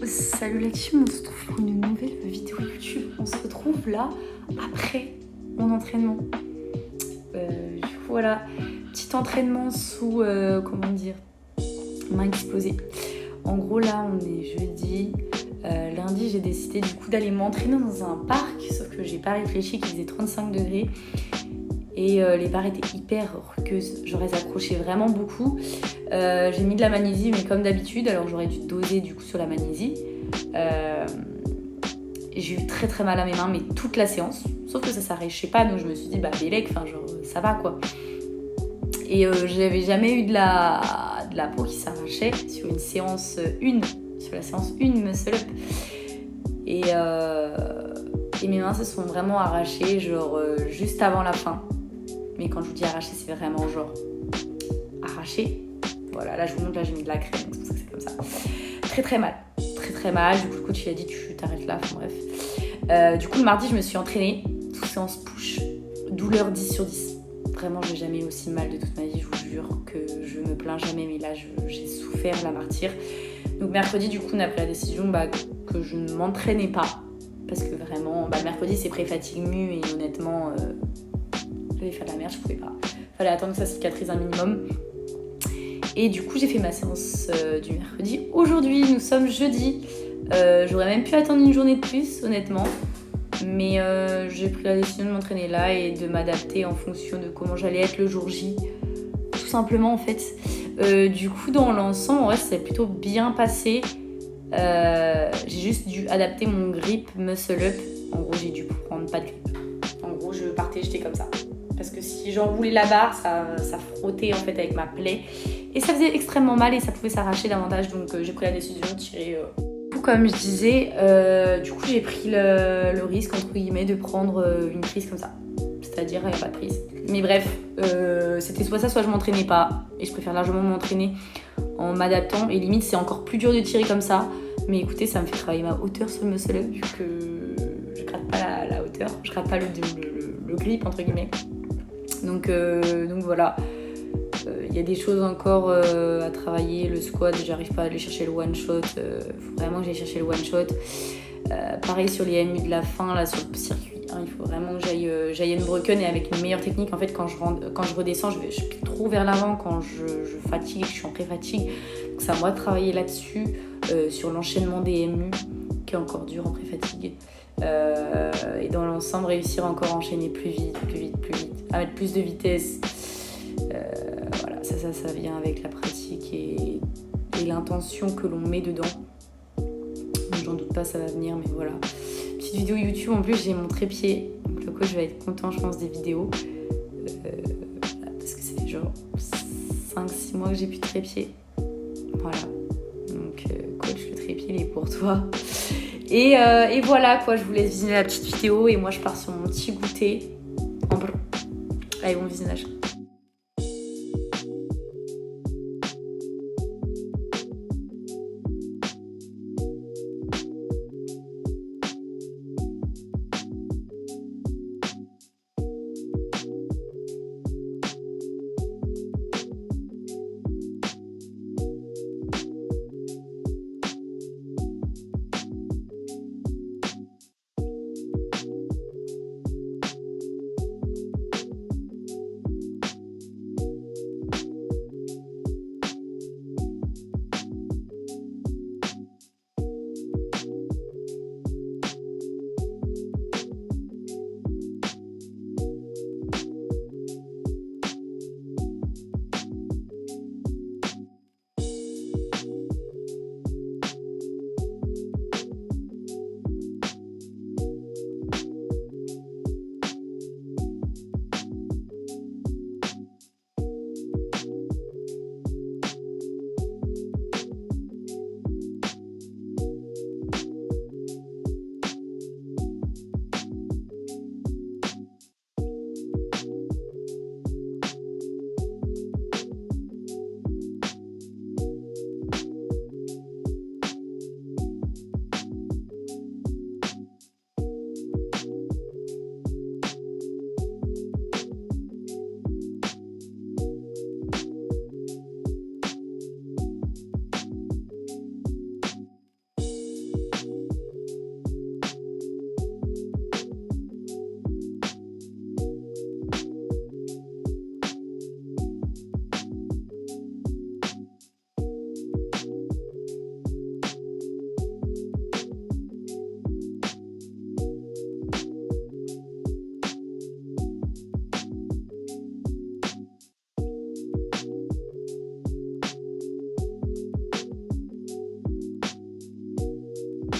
Salut la team, on se retrouve pour une nouvelle vidéo YouTube. On se retrouve là après mon entraînement. Du coup voilà, petit entraînement sous, comment dire, main explosée. En gros là on est jeudi. Lundi j'ai décidé du coup d'aller m'entraîner dans un parc, sauf que j'ai pas réfléchi qu'il faisait 35 degrés. Et les barres étaient hyper rugueuses, genre elles accrochaient vraiment beaucoup. J'ai mis de la magnésie, mais comme d'habitude, alors j'aurais dû doser du coup sur la magnésie. J'ai eu très très mal à mes mains, mais toute la séance, sauf que ça s'arrachait pas, donc je me suis dit bah bélec, enfin genre ça va quoi. Et j'avais jamais eu de la peau qui s'arrachait sur une séance 1, sur la séance 1 muscle up. Et mes mains se sont vraiment arrachées genre juste avant la fin. Mais quand je vous dis arraché, c'est vraiment genre arraché. Voilà, là je vous montre, là j'ai mis de la crème, c'est pour ça que c'est comme ça. Très très mal, très très mal. Du coup le coach il a dit tu t'arrêtes là, enfin bref. Du coup le mardi je me suis entraînée, sous séance push, douleur 10 sur 10. Vraiment j'ai jamais eu aussi mal de toute ma vie, je vous jure que je me plains jamais, mais là j'ai souffert la martyre. Donc mercredi du coup on a pris la décision que je ne m'entraînais pas. Parce que vraiment, le mercredi c'est pré-fatigue mue et honnêtement... j'allais faire de la merde, je pouvais pas. Fallait attendre que ça cicatrise un minimum. Et du coup, j'ai fait ma séance du mercredi. Aujourd'hui, nous sommes jeudi. J'aurais même pu attendre une journée de plus, honnêtement. Mais j'ai pris la décision de m'entraîner là et de m'adapter en fonction de comment j'allais être le jour J. Tout simplement, en fait. Du coup, dans l'ensemble, en vrai, ça s'est plutôt bien passé. J'ai juste dû adapter mon grip muscle up. En gros, j'ai dû prendre pas de grip. En gros, je partais, j'étais comme ça. Parce que si j'enroulais la barre, ça frottait en fait avec ma plaie. Et ça faisait extrêmement mal et ça pouvait s'arracher davantage. Donc j'ai pris la décision de tirer. Comme je disais, du coup j'ai pris le risque entre guillemets de prendre une prise comme ça. C'est-à-dire il n'y a pas de prise. Mais bref, c'était soit ça, soit je m'entraînais pas. Et je préfère largement m'entraîner en m'adaptant. Et limite c'est encore plus dur de tirer comme ça. Mais écoutez, ça me fait travailler ma hauteur sur le muscle up vu que je gratte pas la hauteur. Je gratte pas le grip entre guillemets. Donc voilà, y a des choses encore à travailler. Le squat, j'arrive pas à aller chercher le one shot. Faut vraiment que j'aille chercher le one shot. Pareil sur les MU de la fin, là sur le circuit. Il faut vraiment que j'aille unbroken et avec une meilleure technique. En fait, quand je redescends, je pique trop vers l'avant. Quand je fatigue, je suis en pré-fatigue. Donc c'est à moi de travailler là-dessus, sur l'enchaînement des MU, qui est encore dur en pré-fatigue. Et dans l'ensemble réussir à encore enchaîner plus vite, à mettre plus de vitesse. Voilà, ça vient avec la pratique et l'intention que l'on met dedans. J'en doute pas, ça va venir, mais voilà. Petite vidéo YouTube, en plus j'ai mon trépied, donc le coach va être content je pense des vidéos, parce que ça fait genre 5-6 mois que j'ai plus de trépied. Voilà, donc coach, le trépied il est pour toi. Et voilà quoi, je vous laisse visionner la petite vidéo et moi je pars sur mon petit goûter. Allez, bon visionnage.